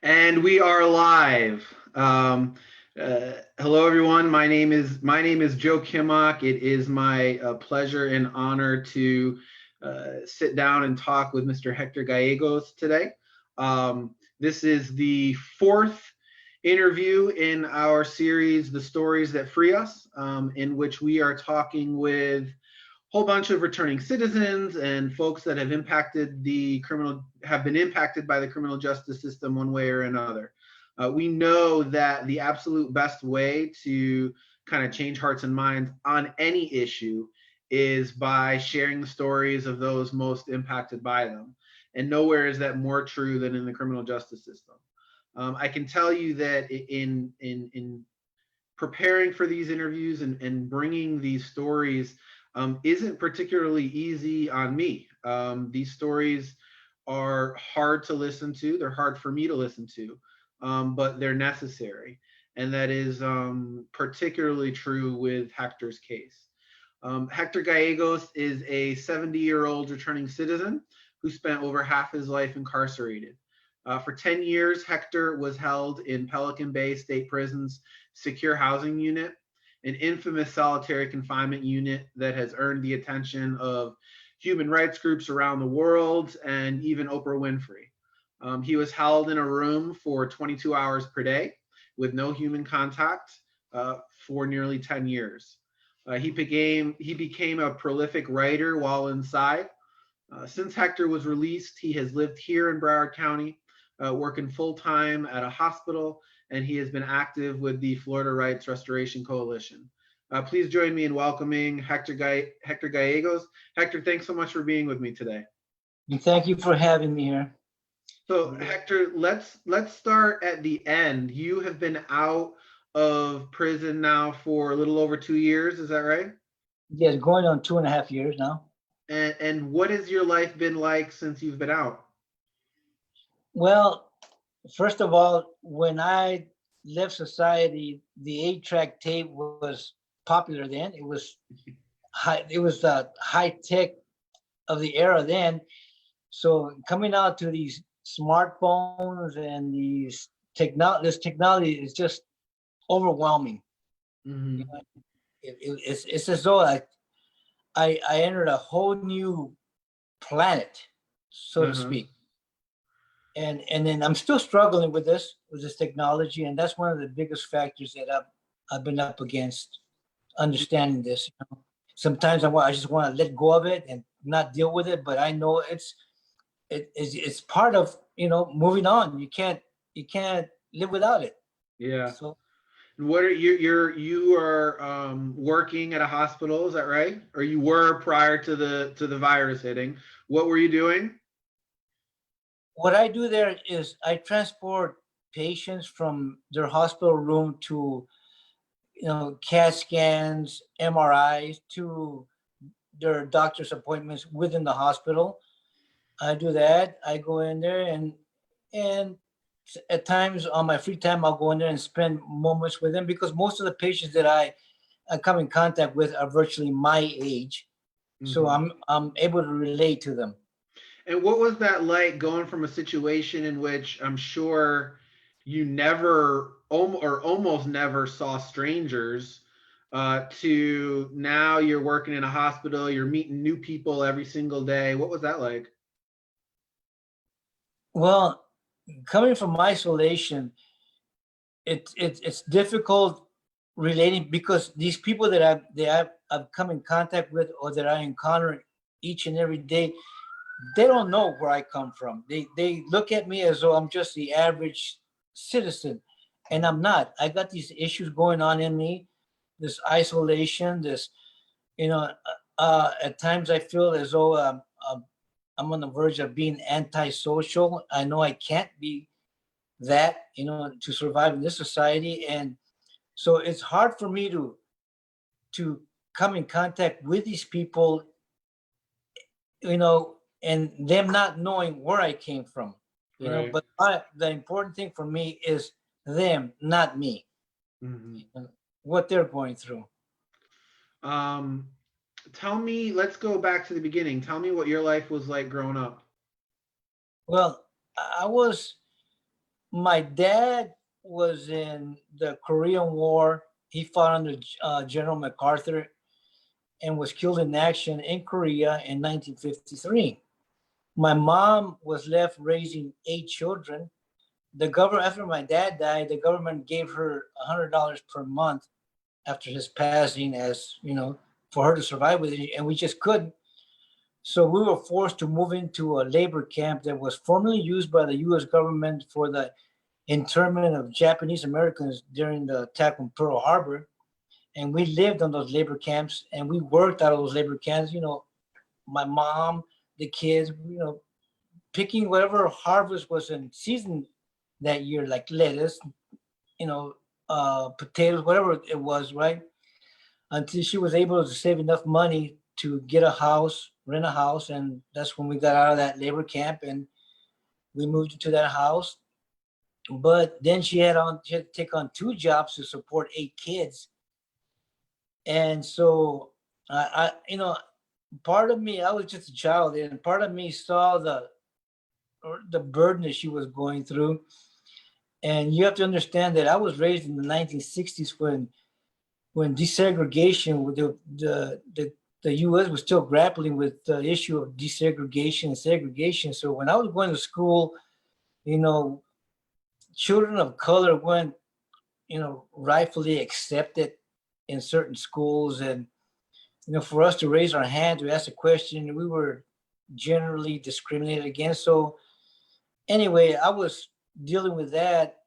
And we are live. Hello, everyone. My name is Joe Kimmock. It is my pleasure and honor to sit down and talk with Mr. Hector Gallegos today. This is the fourth interview in our series, "The Stories That Free Us," in which we are talking with whole bunch of returning citizens and folks that have been impacted by the criminal justice system one way or another. We know that the absolute best way to kind of change hearts and minds on any issue is by sharing the stories of those most impacted by them. And nowhere is that more true than in the criminal justice system. I can tell you that in preparing for these interviews and bringing these stories isn't particularly easy on me. These stories are hard to listen to. They're hard for me to listen to, but they're necessary. And that is particularly true with Hector's case. Hector Gallegos is a 70-year-old returning citizen who spent over half his life incarcerated. For 10 years, Hector was held in Pelican Bay State Prison's Secure Housing Unit, an infamous solitary confinement unit that has earned the attention of human rights groups around the world and even Oprah Winfrey. He was held in a room for 22 hours per day with no human contact for nearly 10 years. He became a prolific writer while inside. Since Hector was released, he has lived here in Broward County, working full time at a hospital, and he has been active with the Florida Rights Restoration Coalition. Please join me in welcoming Hector Gallegos. Hector, thanks so much for being with me today. And thank you for having me here. So, Hector, let's start at the end. You have been out of prison now for a little over 2 years. Is that right? Yes, going on 2.5 years now. And what has your life been like since you've been out? Well, first of all, when I left society, the 8-track tape was popular then. It was high. It was the high tech of the era then. So coming out to these smartphones and this technology is just overwhelming. Mm-hmm. You know, it's as though I entered a whole new planet, so to speak. And then I'm still struggling with this technology, and that's one of the biggest factors that I've been up against, understanding this. Sometimes I just want to let go of it and not deal with it, but I know it's part of moving on. You can't live without it. Yeah. So What are you are working at a hospital, is that right? Or you were prior to the virus hitting. What were you doing? what I do there is I transport patients from their hospital room to CAT scans, MRIs, to their doctor's appointments within the hospital. I do that. I go in there and at times on my free time I'll go in there and spend moments with them, because most of the patients that I come in contact with are virtually my age. So I'm able to relate to them. And what was that like, going from a situation in which I'm sure you never or almost never saw strangers to now you're working in a hospital, you're meeting new people every single day? What was that like? Well, coming from isolation, it's difficult relating, because these people that I've come in contact with, or that I encounter each and every day, they don't know where I come from. They look at me as though I'm just the average citizen, and I'm not. I got these issues going on in me, this isolation, at times I feel as though I'm on the verge of being antisocial. I know I can't be that, to survive in this society. And so it's hard for me to come in contact with these people, and them not knowing where I came from, Right. but the important thing for me is them, not me, what they're going through. Um, let's go back to the beginning. Tell me what your life was like growing up. Well, I was My dad was in the Korean War. He fought under General MacArthur and was killed in action in Korea in 1953. My mom was left raising 8 children. The government, after my dad died, the government gave her $100 per month after his passing, as you know, for her to survive with it, and we just couldn't. So we were forced to move into a labor camp that was formerly used by the U.S. government for the internment of Japanese Americans during the attack on Pearl Harbor. And we lived on those labor camps, and we worked out of those labor camps. You know, my mom, the kids, you know, picking whatever harvest was in season that year, like lettuce, you know, potatoes, whatever it was, right? Until she was able to save enough money to get a house, rent a house, and that's when we got out of that labor camp and we moved into that house. But then she had to take on 2 jobs to support 8 kids, and so you know, part of me, I was just a child, and part of me saw the burden that she was going through. And you have to understand that I was raised in the 1960s when desegregation, with the U.S. was still grappling with the issue of desegregation and segregation. So when I was going to school, you know, children of color weren't, you know, rightfully accepted in certain schools. And, you know, for us to raise our hand to ask a question, we were generally discriminated against. So anyway, I was dealing with that.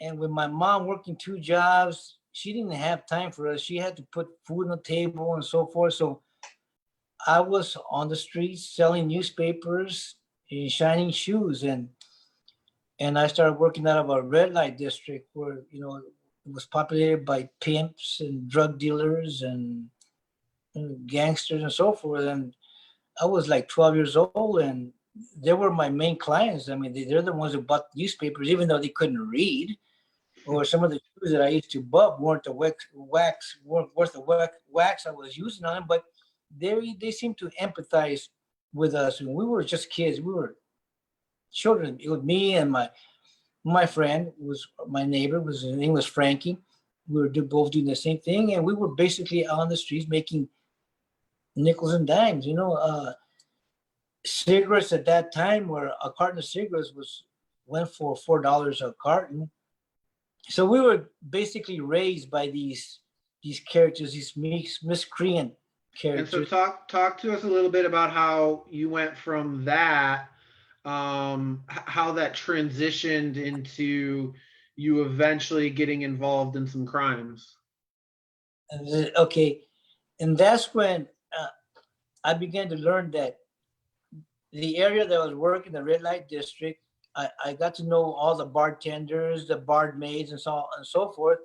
And with my mom working 2 jobs, she didn't have time for us. She had to put food on the table and so forth. So I was on the streets selling newspapers and shining shoes, and I started working out of a red light district where, you know, it was populated by pimps and drug dealers and gangsters and so forth. And I was like 12 years old, and they were my main clients. I mean, they're the ones who bought newspapers, even though they couldn't read. Or some of the shoes that I used to bub weren't the weren't worth the wax I was using on them, but they seemed to empathize with us. And we were just kids. We were children. It was me and my friend, was my neighbor, was his name was Frankie. We were both doing the same thing, and we were basically on the streets making nickels and dimes. You know, cigarettes at that time, where a carton of cigarettes went for $4 a carton. So we were basically raised by these characters, these miscreant And so characters. talk to us a little bit about how you went from that, how that transitioned into you eventually getting involved in some crimes. Okay, and that's when I began to learn that the area that I was working, the red light district, I got to know all the bartenders, the barmaids, and so on and so forth.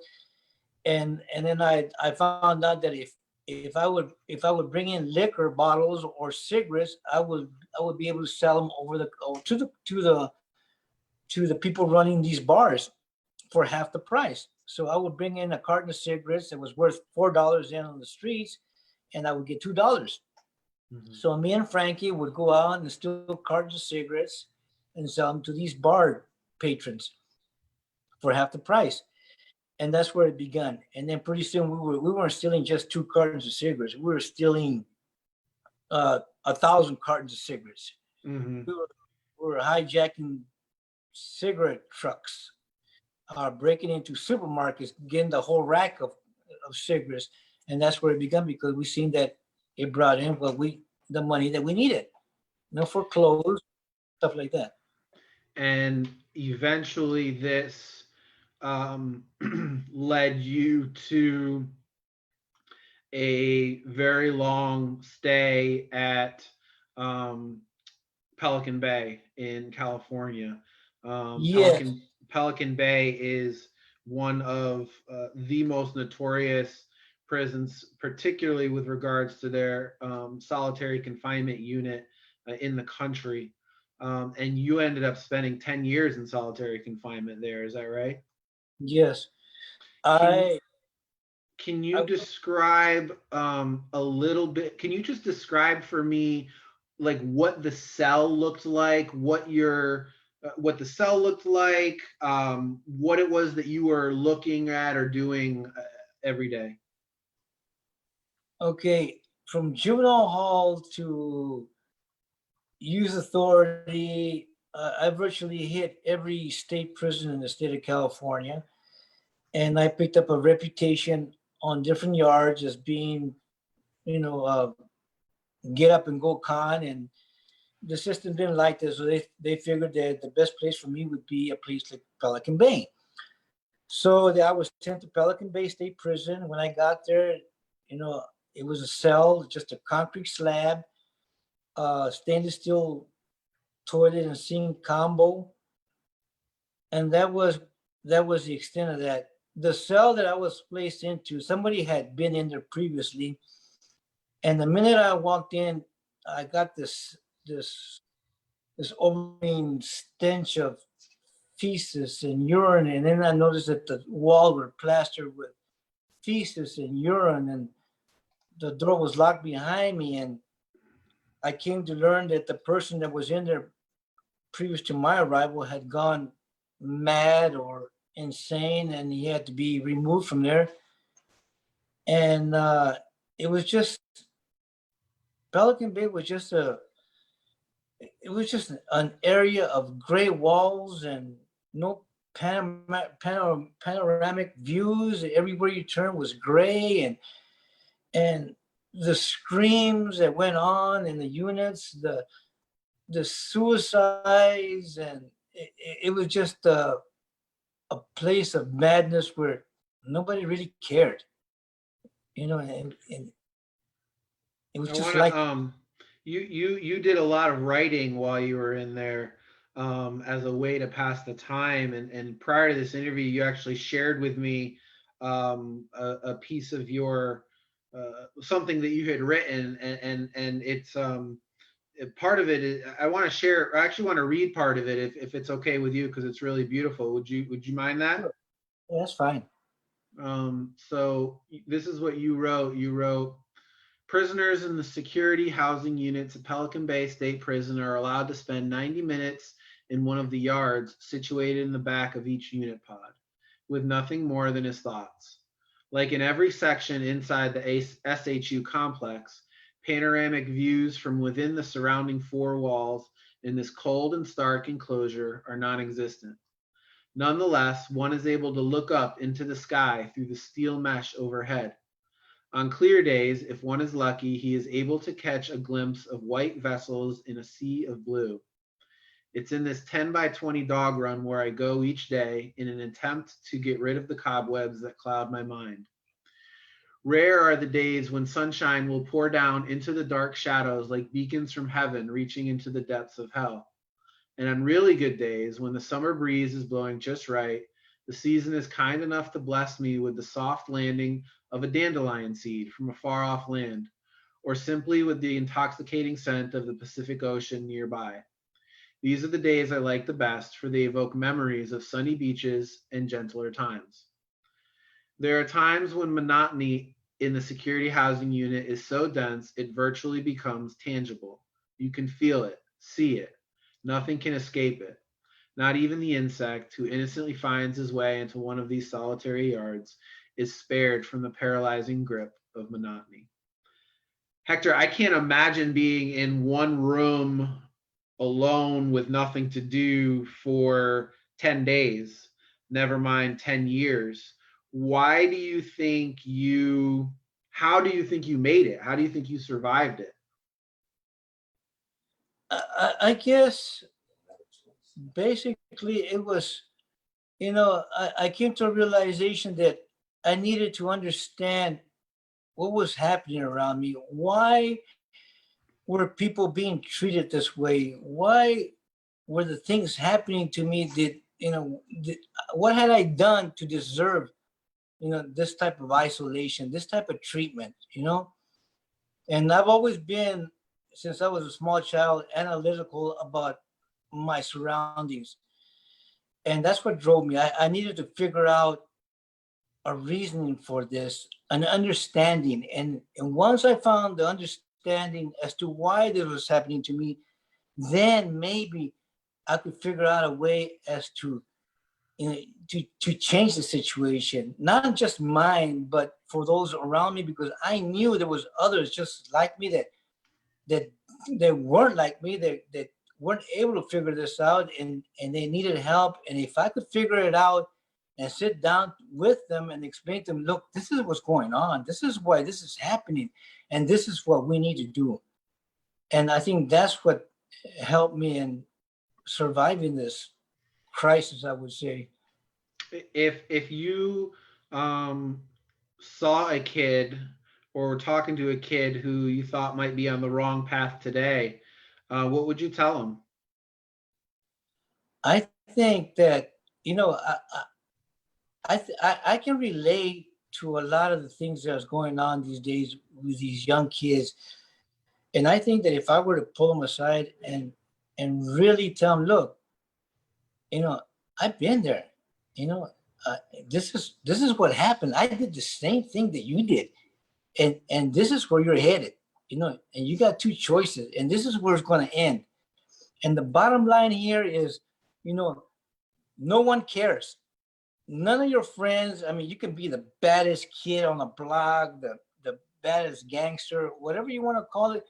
And then I found out that if I would bring in liquor bottles or cigarettes, I would be able to sell them to the people running these bars for half the price. So I would bring in a carton of cigarettes that was worth $4 in on the streets, and I would get $2. Mm-hmm. So me and Frankie would go out and steal cartons of cigarettes and sell them to these bar patrons for half the price. And that's where it began. And then pretty soon we weren't stealing just 2 cartons of cigarettes. We were stealing 1,000 cartons of cigarettes. Mm-hmm. We were hijacking cigarette trucks, breaking into supermarkets, getting the whole rack of cigarettes. And that's where it began, because we seen that it brought in the money that we needed, you know, for clothes, stuff like that. And eventually this led you to a very long stay at um, Pelican Bay in California. Yes, Pelican Bay is one of the most notorious prisons, particularly with regards to their solitary confinement unit in the country. And you ended up spending 10 years in solitary confinement there. Is that right? yes. Can I, can you I describe a little bit? Can you just describe for me like what the cell looked like, what your what the cell looked like, what it was that you were looking at or doing every day. Okay, from juvenile hall to youth authority, I virtually hit every state prison in the state of California. And I picked up a reputation on different yards as being, you know, get up and go con. And the system didn't like this. So they figured that the best place for me would be a place like Pelican Bay. So I was sent to Pelican Bay State Prison. When I got there, you know, it was a cell, just a concrete slab, stainless steel toilet and sink combo, and that was the extent of that. The cell that I was placed into, somebody had been in there previously, and the minute I walked in, I got this overwhelming stench of feces and urine, and then I noticed that the walls were plastered with feces and urine, and the door was locked behind me. And I came to learn that the person that was in there previous to my arrival had gone mad or insane, and he had to be removed from there. And it was just Pelican Bay was just an area of gray walls and no panoramic views. Everywhere you turn was gray, and the screams that went on in the units, the suicides, and it was just a place of madness where nobody really cared, you know, and it was I just want like, to you did a lot of writing while you were in there, as a way to pass the time. And prior to this interview, you actually shared with me a piece of your something that you had written, and it's part of it is, I want to share. I actually want to read part of it if it's okay with you because it's really beautiful. Would you mind that? yeah, that's fine. So this is what you wrote. You wrote, prisoners in the security housing units at Pelican Bay State Prison are allowed to spend 90 minutes in one of the yards situated in the back of each unit pod, with nothing more than his thoughts. Like in every section inside the SHU complex, panoramic views from within the surrounding four walls in this cold and stark enclosure are non existent. Nonetheless, one is able to look up into the sky through the steel mesh overhead. On clear days, if one is lucky, he is able to catch a glimpse of white vessels in a sea of blue. It's in this 10 by 20 dog run where I go each day in an attempt to get rid of the cobwebs that cloud my mind. Rare are the days when sunshine will pour down into the dark shadows like beacons from heaven reaching into the depths of hell. And on really good days, when the summer breeze is blowing just right, the season is kind enough to bless me with the soft landing of a dandelion seed from a far off land, or simply with the intoxicating scent of the Pacific Ocean nearby. These are the days I like the best, for they evoke memories of sunny beaches and gentler times. There are times when monotony in the security housing unit is so dense it virtually becomes tangible. You can feel it, see it. Nothing can escape it. Not even the insect who innocently finds his way into one of these solitary yards is spared from the paralyzing grip of monotony. Hector, I can't imagine being in one room alone with nothing to do for 10 days, never mind 10 years. Why do you think you, how do you think you made it? How do you think you survived it? I guess basically it was, you know, I came to a realization that I needed to understand what was happening around me. Why were people being treated this way? Why were the things happening to me that, you know, what had I done to deserve, you know, this type of isolation, this type of treatment, you know? And I've always been, since I was a small child, analytical about my surroundings. And that's what drove me. I needed to figure out a reasoning for this, an understanding. And once I found the understanding as to why this was happening to me, then maybe I could figure out a way as to, you know, to change the situation, not just mine, but for those around me, because I knew there was others just like me that that weren't like me, that weren't able to figure this out, and they needed help. And if I could figure it out and sit down with them and explain to them, look, this is what's going on, this is why this is happening, and this is what we need to do. And I think that's what helped me in surviving this crisis, I would say. If you um, saw a kid or were talking to a kid who you thought might be on the wrong path today, what would you tell them? I think that, you know, I can relate to a lot of the things that's going on these days with these young kids. And I think that if I were to pull them aside and really tell them, look, you know, I've been there, you know, uh, this is what happened. I did the same thing that you did, and this is where you're headed, you know, and you got two choices, and this is where it's going to end. And the bottom line here is, you know, no one cares. None of your friends. I mean, you can be the baddest kid on the block, the baddest gangster, whatever you want to call it,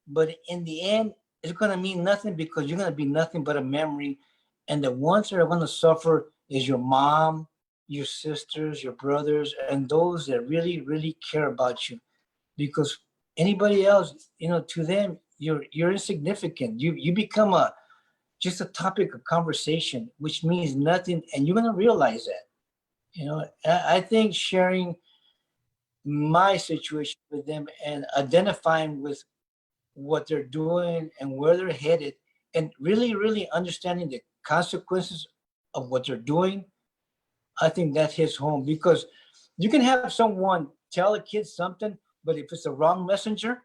but in the end, it's going to mean nothing, because you're going to be nothing but a memory. And the ones that are going to suffer is your mom, your sisters, your brothers, and those that really, really care about you. Because anybody else, you know, to them, you're insignificant. You become a just a topic of conversation, which means nothing, and you're going to realize that. You know, I think sharing my situation with them and identifying with what they're doing and where they're headed, and really, really understanding the consequences of what they're doing, I think that hits home. Because you can have someone tell a kid something, but if it's the wrong messenger,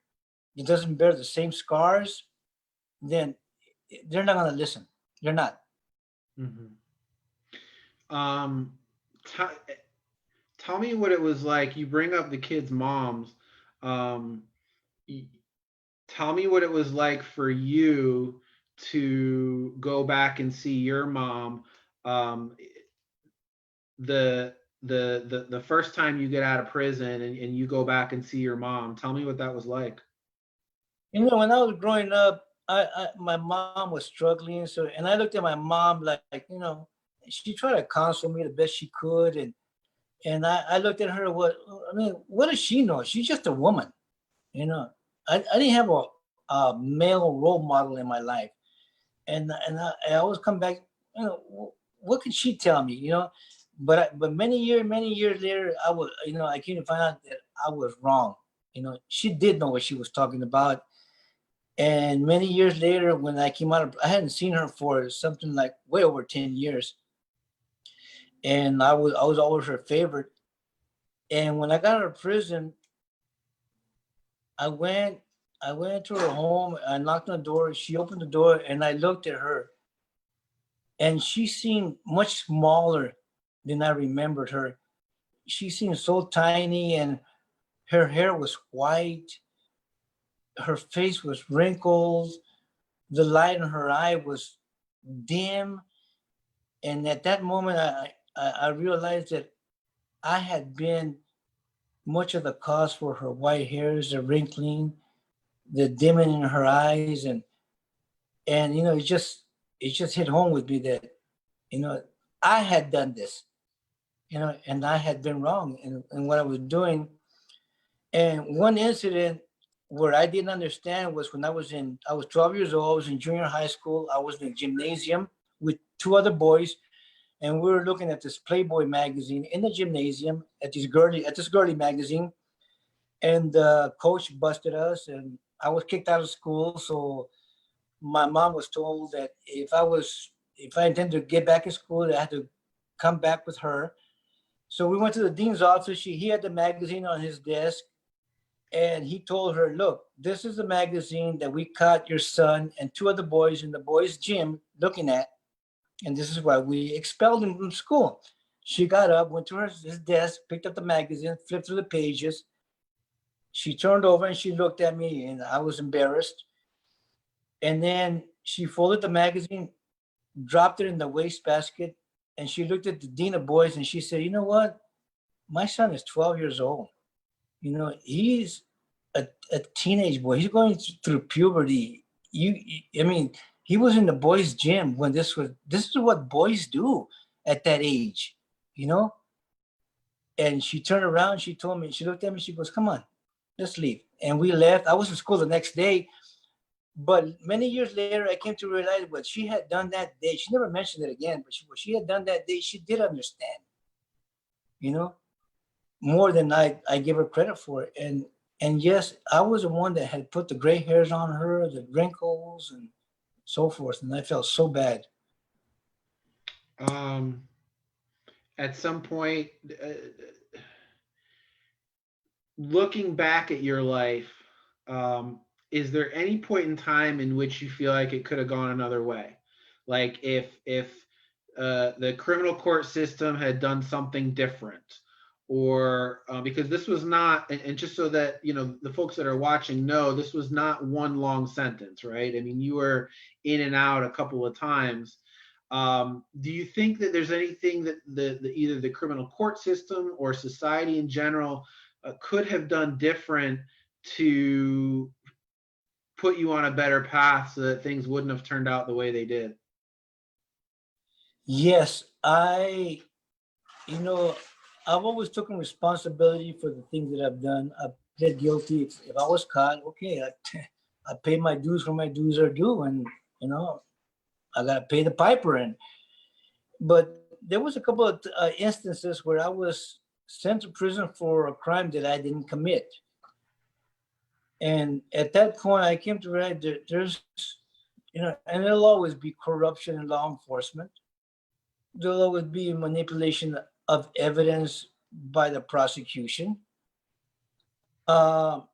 it doesn't bear the same scars, then they're not going to listen. They're not. Mm-hmm. Um, t- Tell me what it was like. You bring up the kids' moms. Um, Tell me what it was like for you to go back and see your mom. Um, the first time you get out of prison and you go back and see your mom. Tell me what that was like. You know, when I was growing up, my mom was struggling. So, and I looked at my mom like, you know, she tried to console me the best she could. And I looked at her, I mean, what does she know? She's just a woman, you know. I didn't have a male role model in my life. I always come back, you know, what could she tell me, you know? But many years later, I came to find out that I was wrong. You know, she did know what she was talking about. And many years later, when I came out of, I hadn't seen her for something like way over 10 years. And I was always her favorite. And when I got out of prison, I went I went to her home, I knocked on the door, she opened the door, and I looked at her, and she seemed much smaller than I remembered her. She seemed so tiny, and her hair was white, her face was wrinkled, the light in her eye was dim. And at that moment, I realized that I had been much of the cause for her white hairs, the wrinkling, the dimming in her eyes, and you know, it just hit home with me that, you know, I had done this, you know, and I had been wrong in what I was doing. And one incident where I didn't understand was when I was 12 years old, I was in junior high school, I was in a gymnasium with two other boys, and we were looking at this Playboy magazine in the gymnasium at this girly magazine, and the coach busted us, and I was kicked out of school. So my mom was told that if I intended to get back in school, I had to come back with her. So we went to the dean's office. He had the magazine on his desk, and he told her, "Look, this is the magazine that we caught your son and two other boys in the boys' gym looking at, and this is why we expelled him from school." She got up, went to his desk, picked up the magazine, flipped through the pages. She turned over and she looked at me, and I was embarrassed. And then she folded the magazine dropped it in the wastebasket, and she looked at the dean of boys and she said, "You know what? My son is 12 years old. You know, he's a teenage boy. He's going through puberty. I mean, he was in the boys' gym when this is what boys do at that age, you know." And she turned around, she told me, she looked at me, she goes, "Come on, let's leave." And we left. I was in school the next day. But many years later, I came to realize what she had done that day. She never mentioned it again, but what she had done that day, she did understand, you know, more than I give her credit for. And yes, I was the one that had put the gray hairs on her, the wrinkles, and so forth. And I felt so bad. At some point, looking back at your life, is there any point in time in which you feel like it could have gone another way? Like if the criminal court system had done something different, or because this was not, and just so that the folks that are watching know, this was not one long sentence, right? I mean, you were in and out a couple of times. Do you think that there's anything that either the criminal court system or society in general could have done different to put you on a better path so that things wouldn't have turned out the way they did? Yes, I've always taken responsibility for the things that I've done. I pled guilty. If I was caught, okay, I pay my dues where my dues are due, and I gotta pay the piper. But there was a couple of instances where I was sent to prison for a crime that I didn't commit. And at that point, I came to realize that there's, and there'll always be corruption in law enforcement. There'll always be manipulation of evidence by the prosecution. But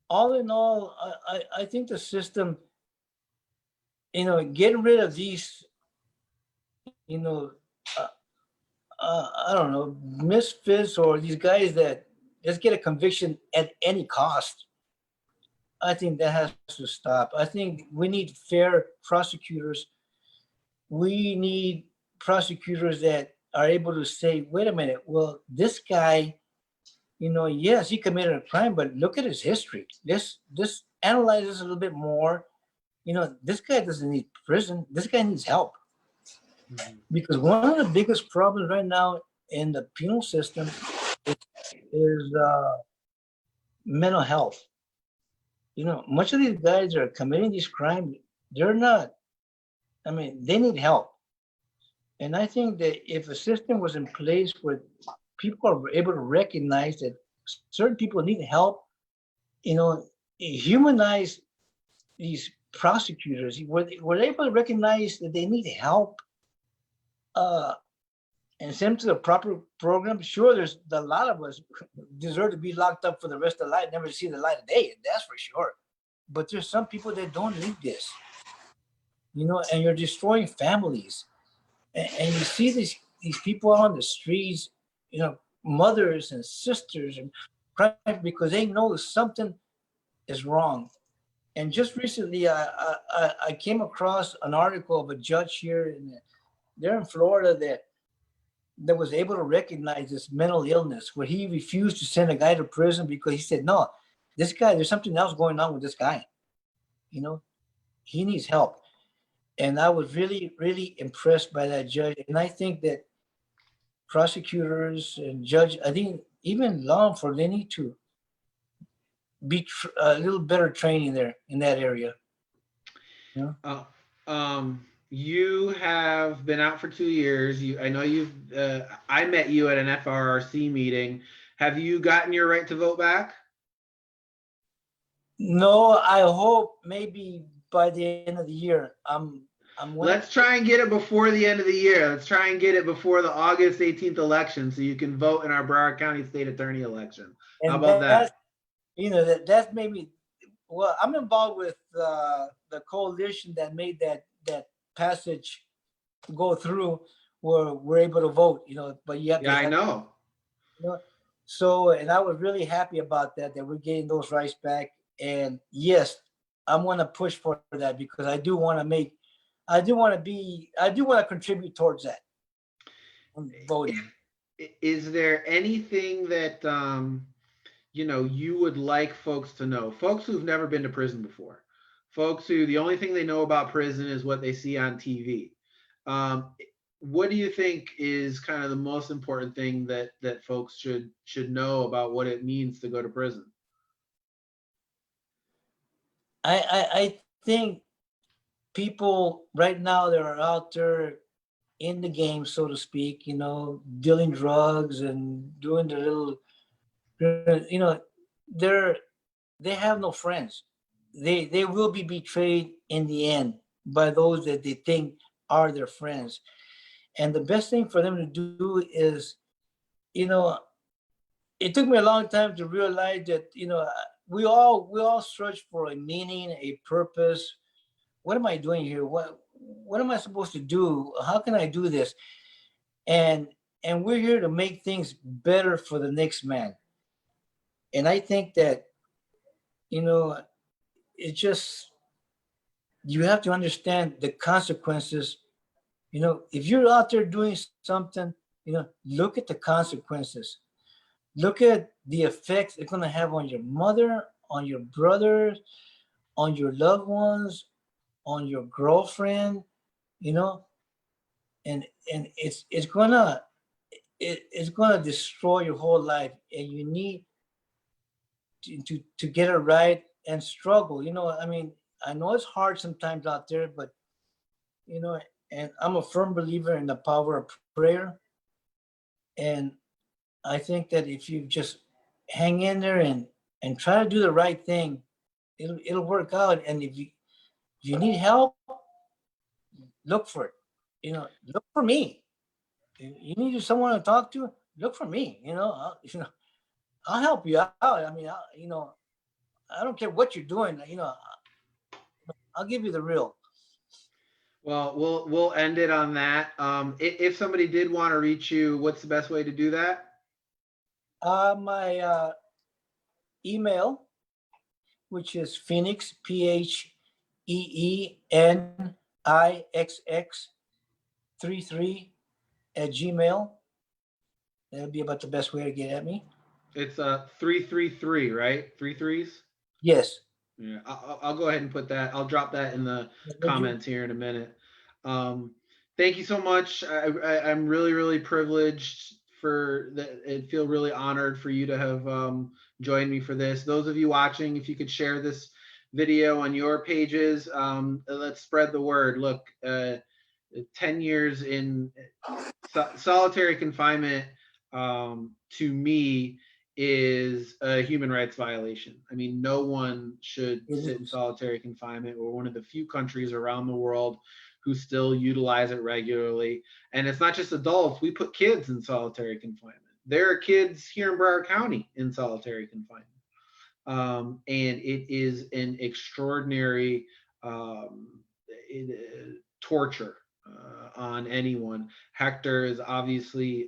all in all, I think the system, getting rid of these, I don't know, misfits or these guys that just get a conviction at any cost. I think that has to stop. I think we need fair prosecutors. We need prosecutors that are able to say, wait a minute, well, this guy, yes, he committed a crime, but look at his history. This analyzes a little bit more. This guy doesn't need prison. This guy needs help. Mm-hmm. Because one of the biggest problems right now in the penal system is mental health. Much of these guys that are committing these crimes, they need help. And I think that if a system was in place where people are able to recognize that certain people need help, humanize these prosecutors, were able to recognize that they need help, and send them to the proper program. Sure, there's a lot of us deserve to be locked up for the rest of their life, never see the light of day, that's for sure. But there's some people that don't need this, and you're destroying families. And you see these people on the streets, mothers and sisters, and crying because they know something is wrong. And just recently, I came across an article of a judge here there in Florida that was able to recognize this mental illness, where he refused to send a guy to prison because he said, no, this guy, there's something else going on with this guy. He needs help. And I was really, really impressed by that judge. And I think that prosecutors and judge, I think even law enforcement, they need to be a little better training there in that area. You have been out for 2 years. I know I met you at an FRRC meeting. Have you gotten your right to vote back? No, I hope maybe by the end of the year. Let's try and get it before the end of the year. Let's try and get it before the August 18th election so you can vote in our Broward County State Attorney election. How about that? That's maybe, well, I'm involved with the coalition that made that passage go through where we're able to vote, but you have to. Yeah, I know. So, and I was really happy about that we're getting those rights back. And yes, I'm going to push for that because I do want to make I do want to contribute towards that. Voting. Is there anything that you would like folks to know? Folks who've never been to prison before, folks who the only thing they know about prison is what they see on TV. Um, what do you think is kind of the most important thing that folks should know about what it means to go to prison? I think people right now that are out there in the game, so to speak, dealing drugs and doing the little, they have no friends. They will be betrayed in the end by those that they think are their friends. And the best thing for them to do is, it took me a long time to realize that, we all search for a meaning, a purpose. What am I doing here? What am I supposed to do? How can I do this? And we're here to make things better for the next man. And I think that, it's just, you have to understand the consequences. If you're out there doing something, look at the consequences. Look at the effects it's going to have on your mother, on your brothers, on your loved ones, on your girlfriend, and it's gonna destroy your whole life, and you need to get it right and struggle. I mean, I know it's hard sometimes out there, but and I'm a firm believer in the power of prayer. And I think that if you just hang in there and try to do the right thing, it'll work out. And if you need help, look for it. Look for me. If you need someone to talk to, look for me. I'll help you out. I mean, I don't care what you're doing. I'll give you the real. Well, we'll end it on that. If somebody did want to reach you, what's the best way to do that? My email, which is Phoenix, PHEENIXX 33 at Gmail. That'll be about the best way to get at me. It's 333, right? Three threes. Yes. Yeah, I'll go ahead and put that. I'll drop that in the comments here in a minute. Thank you so much. I'm really, really privileged for that. I feel really honored for you to have joined me for this. Those of you watching, if you could share this video on your pages, let's spread the word. Look, 10 years in solitary confinement, to me, is a human rights violation. I mean, no one should sit in solitary confinement. We're one of the few countries around the world who still utilize it regularly. And it's not just adults. We put kids in solitary confinement. There are kids here in Broward County in solitary confinement. And it is an extraordinary torture on anyone. Hector is obviously,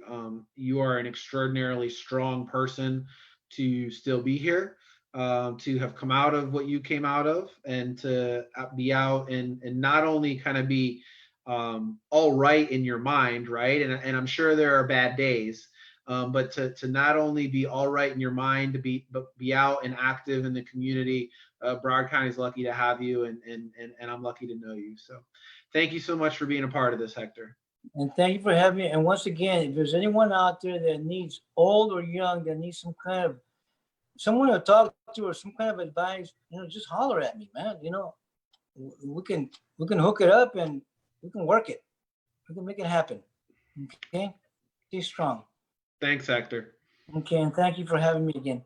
you are an extraordinarily strong person to still be here, to have come out of what you came out of, and to be out and not only kind of be all right in your mind, right? And I'm sure there are bad days, but to not only be all right in your mind, but be out and active in the community. Broward County is lucky to have you, and I'm lucky to know you. So thank you so much for being a part of this, Hector. And thank you for having me. And once again, if there's anyone out there that needs, old or young, that needs some kind of someone to talk to or some kind of advice, just holler at me, man. We can hook it up and we can work it. We can make it happen. Okay? Stay strong. Thanks, Hector. Okay, and thank you for having me again.